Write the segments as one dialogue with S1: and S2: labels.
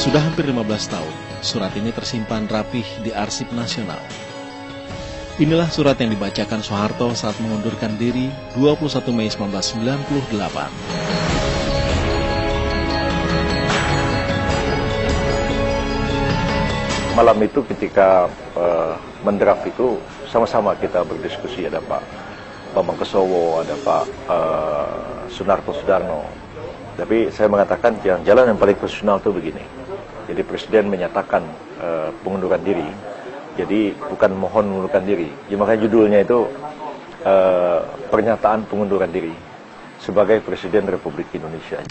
S1: Sudah hampir 15 tahun, surat ini tersimpan rapih di Arsip Nasional. Inilah surat yang dibacakan Soeharto saat mengundurkan diri 21 Mei 1998.
S2: Malam itu ketika mendraft itu sama-sama kita berdiskusi, ada Pak Bambang Kesowo, ada Pak Sunarto Sudarno. Tapi saya mengatakan jalan yang paling konstitusional itu begini. Jadi Presiden menyatakan pengunduran diri. Jadi bukan mohon mengundurkan diri. Ya, makanya judulnya itu pernyataan pengunduran diri sebagai Presiden Republik Indonesia.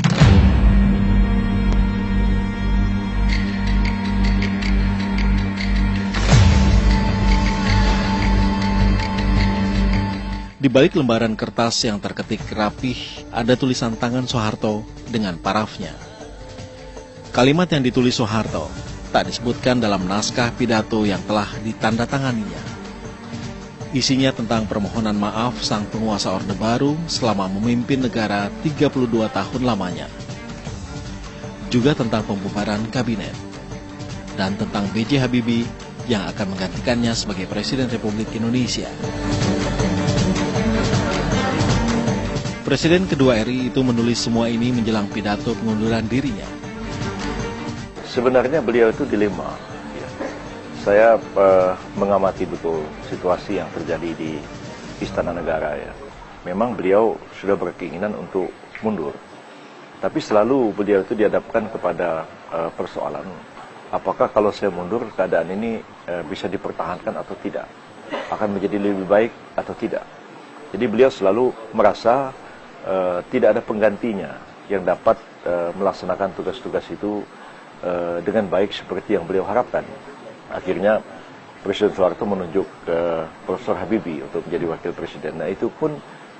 S1: Di balik lembaran kertas yang terketik rapih, ada tulisan tangan Soeharto dengan parafnya. Kalimat yang ditulis Soeharto tak disebutkan dalam naskah pidato yang telah ditandatanganinya. Isinya tentang permohonan maaf sang penguasa Orde Baru selama memimpin negara 32 tahun lamanya. Juga tentang pembubaran kabinet. Dan tentang B.J. Habibie yang akan menggantikannya sebagai Presiden Republik Indonesia. Presiden kedua RI itu menulis semua ini menjelang pidato pengunduran dirinya.
S2: Sebenarnya beliau itu dilema. Ya. Saya mengamati betul situasi yang terjadi di Istana Negara. Ya. Memang beliau sudah berkeinginan untuk mundur. Tapi selalu beliau itu dihadapkan kepada persoalan, apakah kalau saya mundur keadaan ini bisa dipertahankan atau tidak? Akan menjadi lebih baik atau tidak? Jadi beliau selalu merasa tidak ada penggantinya yang dapat melaksanakan tugas-tugas itu dengan baik seperti yang beliau harapkan. Akhirnya Presiden Soeharto menunjuk Profesor Habibie untuk menjadi wakil presiden. Nah, itu pun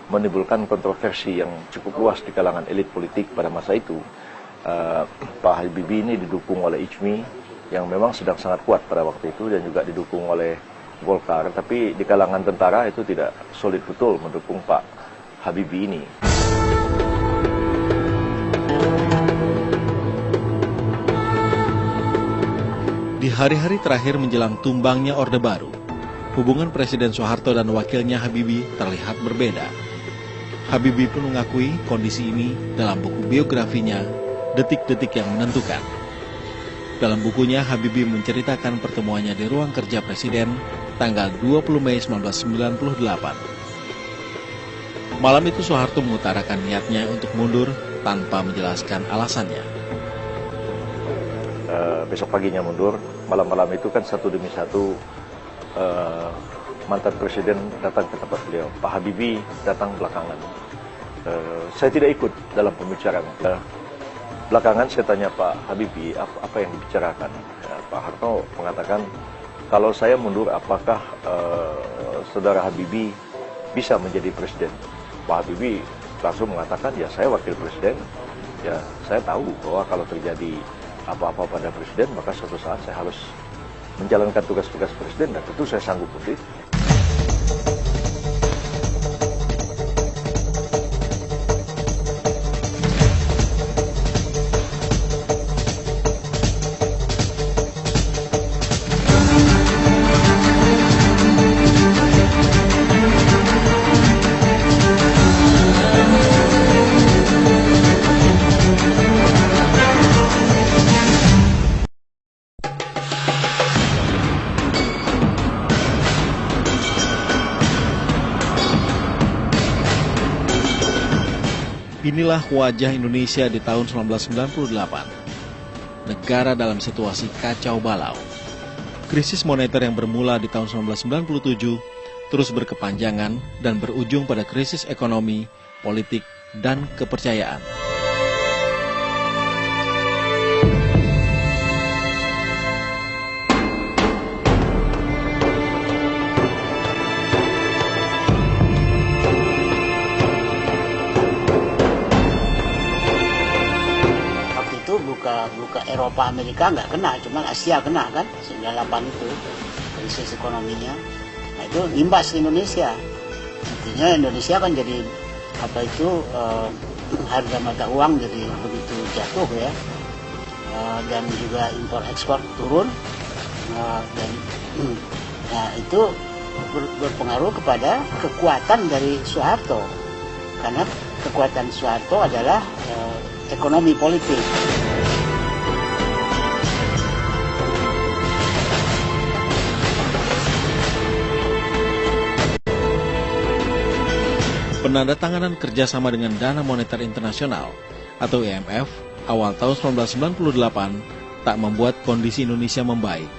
S2: menimbulkan kontroversi yang cukup luas di kalangan elit politik pada masa itu. Pak Habibie ini didukung oleh ICMI yang memang sedang sangat kuat pada waktu itu dan juga didukung oleh Golkar, tapi di kalangan tentara itu tidak solid betul mendukung Pak Habibie ini.
S1: Di hari-hari terakhir menjelang tumbangnya Orde Baru, hubungan Presiden Soeharto dan wakilnya Habibie terlihat berbeda. Habibie pun mengakui kondisi ini dalam buku biografinya, Detik-Detik yang Menentukan. Dalam bukunya, Habibie menceritakan pertemuannya di ruang kerja Presiden tanggal 20 Mei 1998. Malam itu Soeharto mengutarakan niatnya untuk mundur tanpa menjelaskan alasannya.
S2: Besok paginya mundur, malam-malam itu kan satu demi satu mantan presiden datang ke tempat beliau. Pak Habibie datang belakangan. Saya tidak ikut dalam pembicaraan. Belakangan saya tanya Pak Habibie apa yang dibicarakan. Pak Harto mengatakan, kalau saya mundur apakah saudara Habibie bisa menjadi presiden? Pak Habibie langsung mengatakan, ya saya wakil presiden, ya saya tahu bahwa kalau terjadi apa-apa pada presiden, maka suatu saat saya harus menjalankan tugas-tugas presiden dan tentu saya sanggup untuk itu.
S1: Inilah wajah Indonesia di tahun 1998. Negara dalam situasi kacau balau. Krisis moneter yang bermula di tahun 1997 terus berkepanjangan dan berujung pada krisis ekonomi, politik, dan kepercayaan.
S3: Buka Eropa, Amerika nggak kena, cuma Asia kena kan, 98 itu krisis ekonominya. Nah itu imbas ke Indonesia. Artinya Indonesia kan jadi harga mata uang jadi begitu jatuh ya. dan juga impor ekspor turun, dan itu berpengaruh kepada kekuatan dari Soeharto, karena kekuatan Soeharto adalah ekonomi politik.
S1: Penandatanganan kerjasama dengan Dana Moneter Internasional atau IMF awal tahun 1998 tak membuat kondisi Indonesia membaik.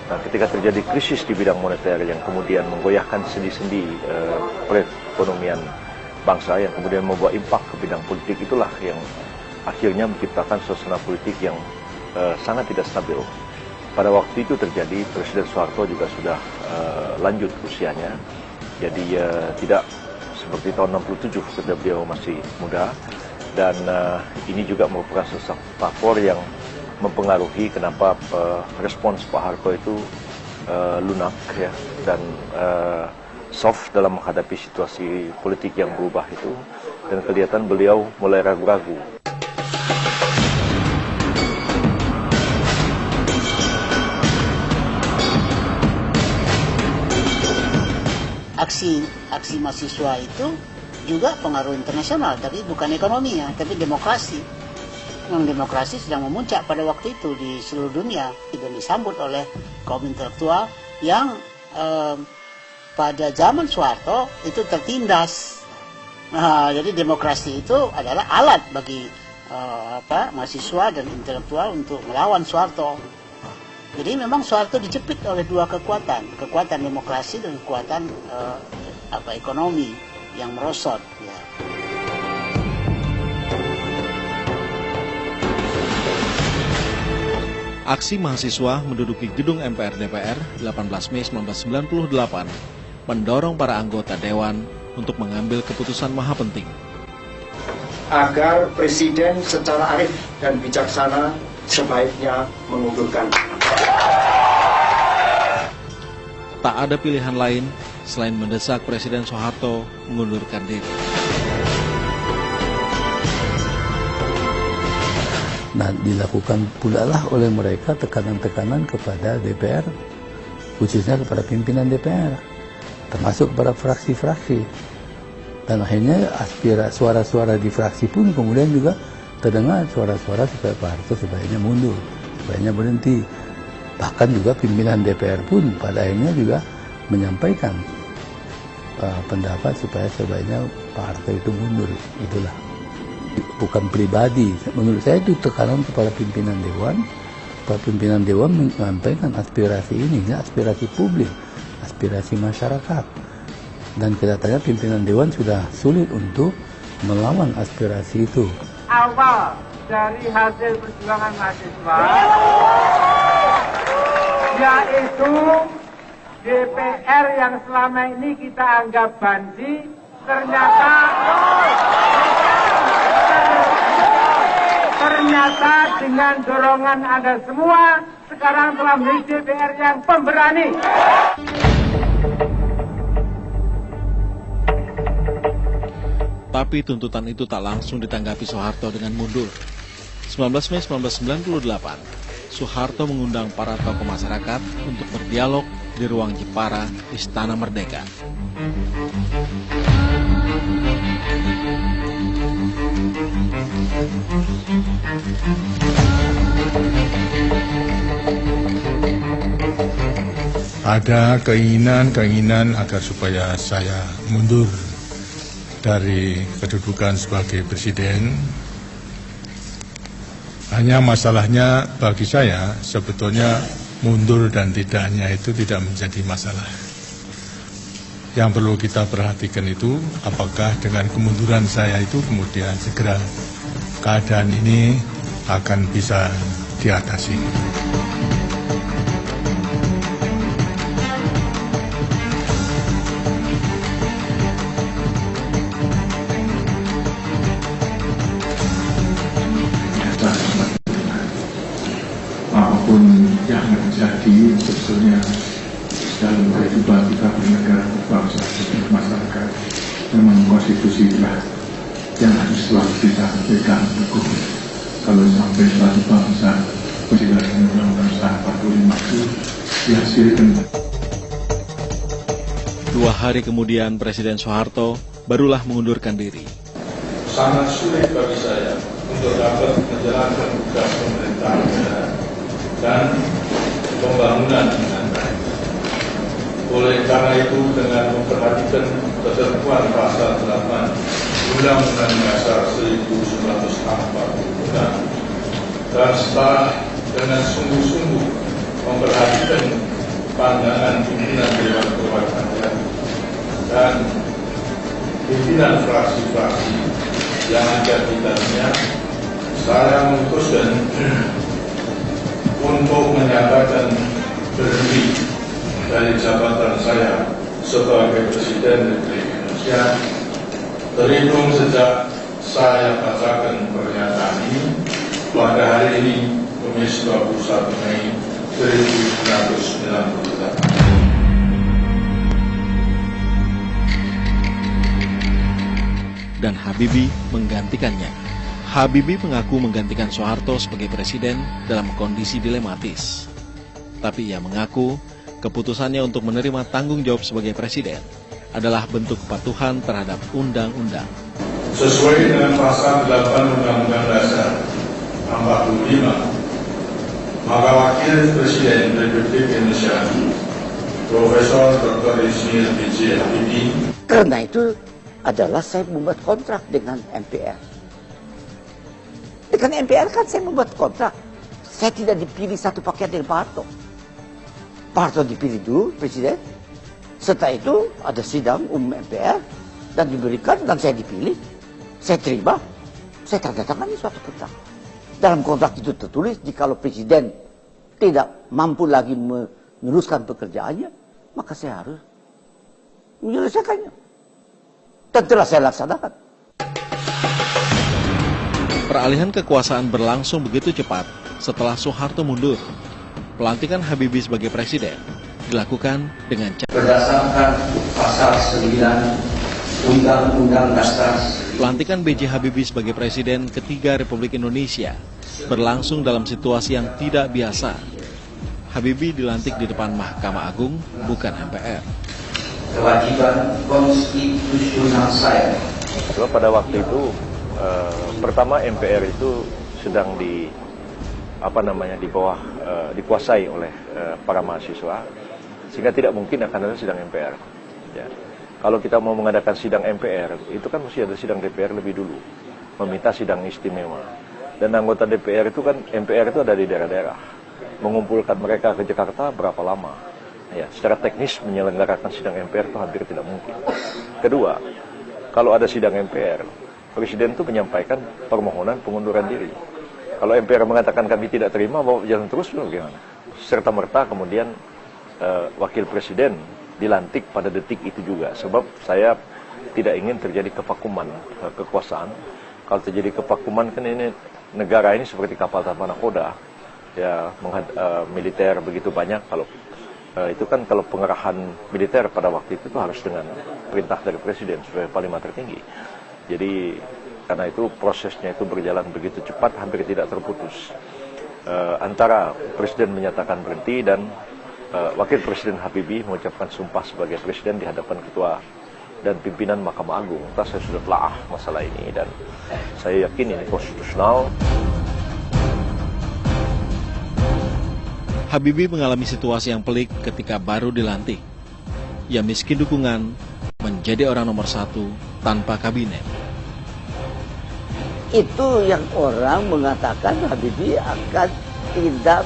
S2: Nah, ketika terjadi krisis di bidang moneter yang kemudian menggoyahkan sendi-sendi perekonomian bangsa, yang kemudian membawa impak ke bidang politik, itulah yang akhirnya menciptakan suasana politik yang sangat tidak stabil. Pada waktu itu terjadi, Presiden Soeharto juga sudah lanjut usianya, jadi tidak seperti tahun 67 ketika beliau masih muda, dan ini juga merupakan sesuatu faktor yang mempengaruhi kenapa respons Pak Harto itu lunak ya, dan soft dalam menghadapi situasi politik yang berubah itu, dan kelihatan beliau mulai ragu-ragu.
S3: Aksi mahasiswa itu juga pengaruh internasional, tapi bukan ekonomi ya, tapi demokrasi. Memang demokrasi sedang memuncak pada waktu itu di seluruh dunia, dan disambut oleh kaum intelektual yang pada zaman Soeharto itu tertindas. Nah, jadi demokrasi itu adalah alat bagi mahasiswa dan intelektual untuk melawan Soeharto. Jadi memang Soeharto dijepit oleh dua kekuatan demokrasi dan kekuatan ekonomi yang merosot. Ya.
S1: Aksi mahasiswa menduduki gedung MPR DPR 18 Mei 1998 mendorong para anggota Dewan untuk mengambil keputusan maha penting.
S4: Agar Presiden secara arif dan bijaksana sebaiknya mengundurkan.
S1: Tak ada pilihan lain selain mendesak Presiden Soeharto mengundurkan diri.
S5: Nah, dilakukan pula lah oleh mereka tekanan-tekanan kepada DPR, khususnya kepada pimpinan DPR, termasuk kepada fraksi-fraksi. Dan akhirnya suara-suara di fraksi pun kemudian juga terdengar suara-suara supaya Pak Harto sebaiknya mundur, sebaiknya berhenti. Bahkan juga pimpinan DPR pun pada akhirnya juga menyampaikan pendapat supaya sebaiknya Pak Harto itu mundur. Itulah. Bukan pribadi, menurut saya itu tekanan kepada pimpinan Dewan. Pimpinan Dewan menyampaikan aspirasi ini, aspirasi publik, aspirasi masyarakat. Dan kelihatannya pimpinan Dewan sudah sulit untuk melawan aspirasi itu.
S6: Awal dari hasil perjuangan mahasiswa, yaitu DPR yang selama ini kita anggap banci, ternyata dengan dorongan Anda semua sekarang telah menjadi DPR yang pemberani.
S1: Tapi tuntutan itu tak langsung ditanggapi Soeharto dengan mundur. 19 Mei 1998, Soeharto mengundang para tokoh masyarakat untuk berdialog di ruang Jepara, Istana Merdeka.
S7: Ada keinginan agar supaya saya mundur dari kedudukan sebagai presiden. Hanya masalahnya bagi saya sebetulnya mundur dan tidaknya itu tidak menjadi masalah. Yang perlu kita perhatikan itu apakah dengan kemunduran saya itu kemudian segera keadaan ini akan bisa diatasi.
S8: Apapun yang terjadi sebetulnya dalam kehidupan kita bernegara, berbangsa, bermasyarakat, memang konstitusi itulah yang harus selalu kita pegang teguh. kalau sampai suatu bangsa menjalankan Undang-Undang 45 itu dihasilkan.
S1: 2 hari kemudian Presiden Soeharto barulah mengundurkan diri.
S7: Sangat sulit bagi saya untuk dapat menjalankan tugas pemerintahan negara dan pembangunan dengan baik. Oleh karena itu, dengan memperhatikan ketentuan pasal 8 Undang-Undang Dasar 1945 dan setelah dengan sungguh-sungguh memperhatikan pandangan pimpinan Dewan Perwakilan Rakyat dan pimpinan fraksi-fraksi yang ada di dalamnya, saya memutuskan untuk menyatakan berhenti dari jabatan saya sebagai Presiden Republik Indonesia terhitung sejak saya bacakan pernyataan ini pada hari ini, Kamis 21 Mei 1998.
S1: Dan Habibie menggantikannya. Habibie mengaku menggantikan Soeharto sebagai presiden dalam kondisi dilematis. Tapi ia mengaku keputusannya untuk menerima tanggung jawab sebagai presiden adalah bentuk kepatuhan terhadap undang-undang.
S7: Sesuai dengan pasal 8 Undang-Undang Dasar 45, maka Wakil Presiden Republik Indonesia Profesor Dr. Ismil B.J. Habibie.
S9: Karena itu adalah saya membuat kontrak dengan MPR. Dengan MPR kan saya membuat kontrak. Saya tidak dipilih satu paket dari Pak Harto. Pak Harto dipilih dulu presiden. Setelah itu ada sidang umum MPR dan diberikan dan saya dipilih. Saya terima. Saya tanda tangani suatu kontrak. Dalam kontrak itu tertulis jikalau presiden tidak mampu lagi meneruskan pekerjaannya, maka saya harus menyelesaikannya. Dan telah saya laksanakan.
S1: Peralihan kekuasaan berlangsung begitu cepat setelah Soeharto mundur. Pelantikan Habibie sebagai presiden dilakukan dengan
S4: berdasarkan pasal 9 Undang-Undang Dasar.
S1: Pelantikan B.J. Habibie sebagai presiden ketiga Republik Indonesia berlangsung dalam situasi yang tidak biasa. Habibie dilantik di depan Mahkamah Agung, bukan MPR.
S4: Kewajiban konstitusional saya.
S2: Sebab pada waktu itu pertama MPR itu sedang di bawah dikuasai oleh para mahasiswa, sehingga tidak mungkin akan ada sidang MPR. Ya. Kalau kita mau mengadakan sidang MPR, itu kan mesti ada sidang DPR lebih dulu, meminta sidang istimewa. Dan anggota DPR itu kan, MPR itu ada di daerah-daerah, mengumpulkan mereka ke Jakarta berapa lama. Ya, secara teknis menyelenggarakan sidang MPR itu hampir tidak mungkin. Kedua, kalau ada sidang MPR, Presiden itu menyampaikan permohonan pengunduran diri. Kalau MPR mengatakan kami tidak terima, mau jalan terus, bagaimana? Serta-merta kemudian Wakil Presiden dilantik pada detik itu juga. Sebab saya tidak ingin terjadi kevakuman kekuasaan. Kalau terjadi kevakuman kan ini negara ini seperti kapal tanpa nakoda. Ya, militer begitu banyak. Kalau itu kan kalau pengerahan militer pada waktu itu harus dengan perintah dari Presiden sebagai panglima tertinggi. Jadi karena itu prosesnya itu berjalan begitu cepat, hampir tidak terputus. Antara Presiden menyatakan berhenti dan Wakil Presiden Habibie mengucapkan sumpah sebagai Presiden di hadapan Ketua dan pimpinan Mahkamah Agung. Saya sudah telah masalah ini dan saya yakin ini konstitusional.
S1: Habibie mengalami situasi yang pelik ketika baru dilantik. Ia miskin dukungan, menjadi orang nomor 1 tanpa kabinet.
S9: Itu yang orang mengatakan Habibie akan tidak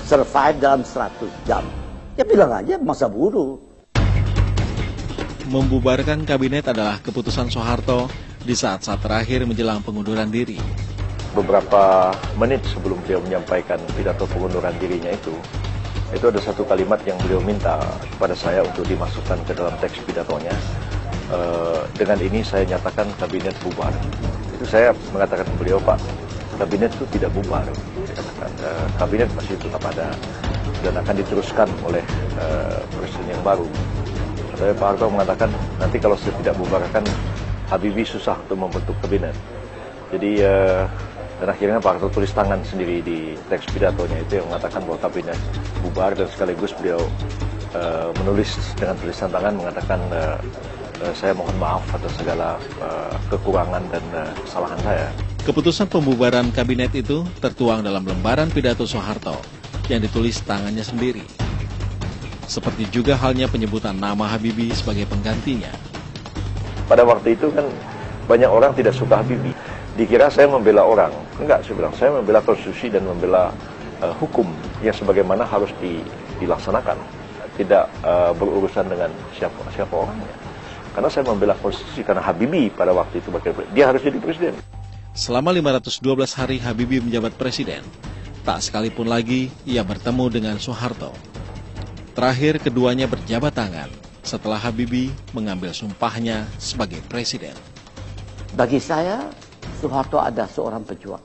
S9: survive dalam 100 jam. Ya bilang aja masa buruh.
S1: Membubarkan kabinet adalah keputusan Soeharto di saat-saat terakhir menjelang pengunduran diri.
S2: Beberapa menit sebelum beliau menyampaikan pidato pengunduran dirinya itu ada satu kalimat yang beliau minta kepada saya untuk dimasukkan ke dalam teks pidatonya. Dengan ini saya nyatakan kabinet bubar. Itu saya mengatakan ke beliau, Pak, kabinet itu tidak bubar. Saya katakan, kabinet masih tetap ada dan akan diteruskan oleh presiden yang baru. Saya Pak Harto mengatakan, nanti kalau saya tidak bubarkan, Habibie susah untuk membentuk kabinet. Jadi Dan akhirnya Pak Harto tulis tangan sendiri di teks pidatonya itu yang mengatakan bahwa kabinet bubar, dan sekaligus beliau menulis dengan tulisan tangan mengatakan saya mohon maaf atas segala kekurangan dan kesalahan saya.
S1: Keputusan pembubaran kabinet itu tertuang dalam lembaran pidato Soeharto yang ditulis tangannya sendiri. Seperti juga halnya penyebutan nama Habibie sebagai penggantinya.
S2: Pada waktu itu kan banyak orang tidak suka Habibie. Dikira saya membela orang. Enggak, saya bilang saya membela konstitusi dan membela hukum yang sebagaimana harus dilaksanakan. Tidak berurusan dengan siapa orangnya. Karena saya membela konstitusi, karena Habibie pada waktu itu dia harus jadi presiden.
S1: Selama 512 hari Habibie menjabat presiden, tak sekalipun lagi ia bertemu dengan Soeharto. Terakhir keduanya berjabat tangan setelah Habibie mengambil sumpahnya sebagai presiden.
S9: Bagi saya, Soeharto ada seorang pejuang.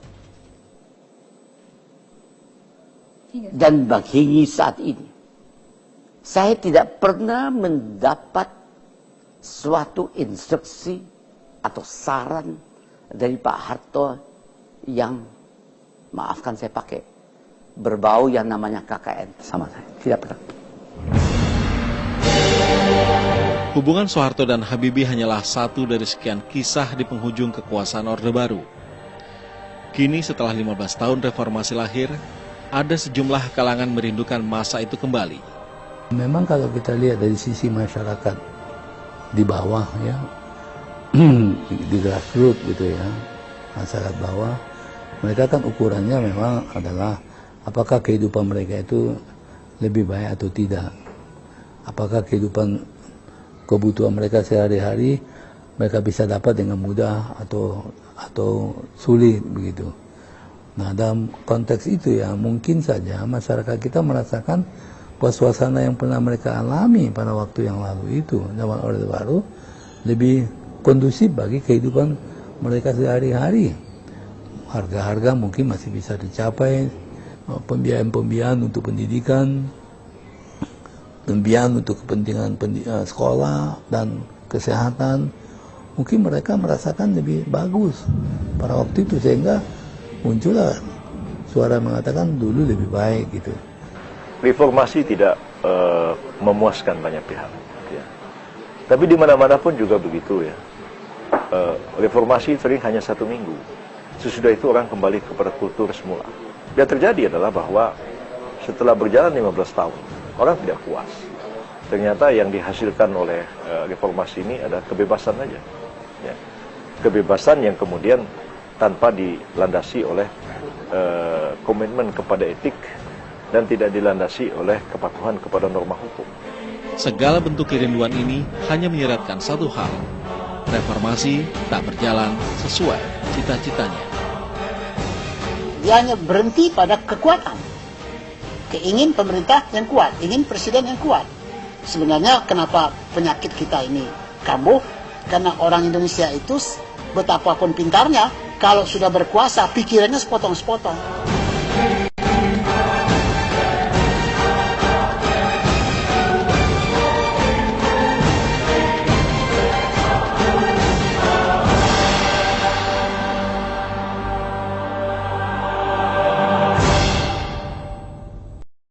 S9: Dan bagi saat ini, saya tidak pernah mendapat suatu instruksi atau saran dari Pak Harto yang, maafkan saya pakai, berbau yang namanya KKN sama saya. Tidak pernah.
S1: Hubungan Soeharto dan Habibie hanyalah satu dari sekian kisah di penghujung kekuasaan Orde Baru. Kini setelah 15 tahun reformasi lahir, ada sejumlah kalangan merindukan masa itu kembali.
S5: Memang kalau kita lihat dari sisi masyarakat di bawah ya, di grassroots gitu ya, masyarakat bawah, mereka kan ukurannya memang adalah apakah kehidupan mereka itu lebih baik atau tidak. Apakah kebutuhan mereka sehari-hari mereka bisa dapat dengan mudah atau sulit begitu. Nah, dalam konteks itu ya mungkin saja masyarakat kita merasakan bahwa suasana yang pernah mereka alami pada waktu yang lalu itu zaman Orde Baru lebih kondusif bagi kehidupan mereka sehari-hari. Harga-harga mungkin masih bisa dicapai, pembiayaan-pembiayaan untuk pendidikan, pembiayaan untuk kepentingan sekolah dan kesehatan, mungkin mereka merasakan lebih bagus pada waktu itu, sehingga muncullah suara mengatakan dulu lebih baik gitu.
S2: Reformasi tidak memuaskan banyak pihak. Ya. Tapi di mana-mana pun juga begitu ya. Reformasi sering hanya 1 minggu. Sesudah itu orang kembali kepada kultur semula. Yang terjadi adalah bahwa setelah berjalan 15 tahun, orang tidak puas. Ternyata yang dihasilkan oleh reformasi ini adalah kebebasan saja. Ya. Kebebasan yang kemudian tanpa dilandasi oleh komitmen kepada etik, dan tidak dilandasi oleh kepatuhan kepada norma hukum.
S1: Segala bentuk kerinduan ini hanya menyeratkan satu hal. Reformasi tak berjalan sesuai cita-citanya.
S3: Dia hanya berhenti pada kekuatan. Keingin pemerintah yang kuat, ingin presiden yang kuat. Sebenarnya kenapa penyakit kita ini kambuh? Karena orang Indonesia itu betapapun pintarnya, kalau sudah berkuasa pikirannya sepotong-sepotong.